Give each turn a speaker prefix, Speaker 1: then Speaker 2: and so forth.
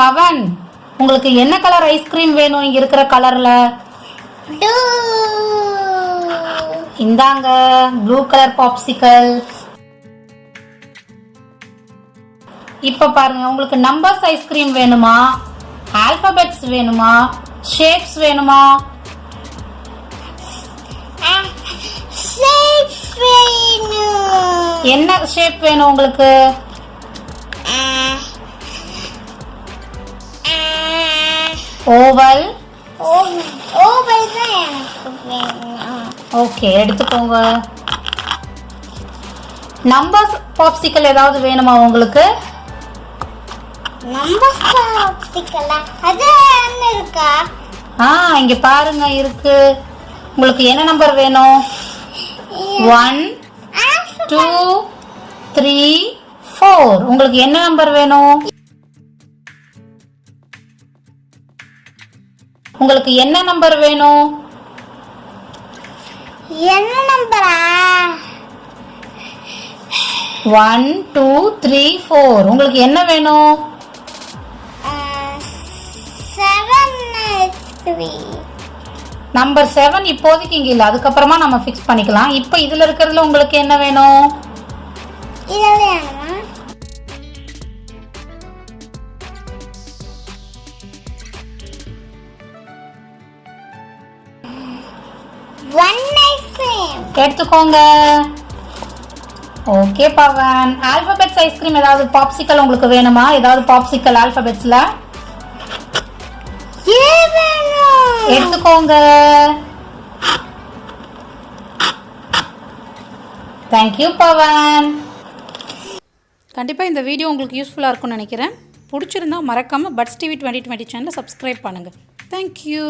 Speaker 1: பவன், உங்களுக்கு என்ன colour ice cream வேணும்? இங்க இருக்கிற கலர்ல இந்தாங்க ப்ளூ கலர் பாப்சிக்கல். இப்ப பாருங்க, உங்களுக்கு நம்பர்ஸ் ஐஸ்கிரீம் வேணுமா, ஆல்பபெட்ஸ் வேணுமா, ஷேப்ஸ் வேணுமா? என்ன ஷேப் வேணும் உங்களுக்கு? ஓவல்.
Speaker 2: ஓவல் தான் எனக்கு வேணும்.
Speaker 1: ஓகே, எடுத்துக்கோங்க. நம்பர்ஸ் பாப்சிக்கல் ஏதாவது வேணுமா உங்களுக்கு?
Speaker 2: நம்பர்ஸ் பாப்சிக்கல் அது என்ன இருக்கா?
Speaker 1: இங்க பாருங்க இருக்கு. உங்களுக்கு என்ன நம்பர் வேணும்? 1 2 3 4. உங்களுக்கு என்ன நம்பர் வேணும்? உங்களுக்கு என்ன நம்பர் வேணும்?
Speaker 2: என்ன நம்பரா?
Speaker 1: 1 2 3 4. உங்களுக்கு என்ன வேணும்?
Speaker 2: 7.
Speaker 1: நம்பர் 7 இப்போதைக்கு இங்க இல்ல, அதுக்கப்புறமா நம்ம ஃபிக்ஸ் பண்ணிக்கலாம். இப்போ இதுல இருக்கிறதுல உங்களுக்கு என்ன வேணும்?
Speaker 2: இது வேணுமா?
Speaker 1: எடுத்துக்கோங்க. ஓகே பவன், ஆல்பபெட்ஸ் ஐஸ்கிரீம் ஏதாவது பாப்சிக்கல் உங்களுக்கு வேணுமா? ஏதாவது பாப்சிக்கல் ஆல்பபெட்ஸ்ல எடுத்துக்கோங்க. தேங்க்யூ பவன். கண்டிப்பாக இந்த வீடியோ உங்களுக்கு யூஸ்ஃபுல்லாக இருக்கும்னு நினைக்கிறேன். பிடிச்சிருந்தா மறக்காமல் பட்ஸ் டிவி 2020 சேனலை சப்ஸ்கிரைப் பண்ணுங்கள். தேங்க்யூ.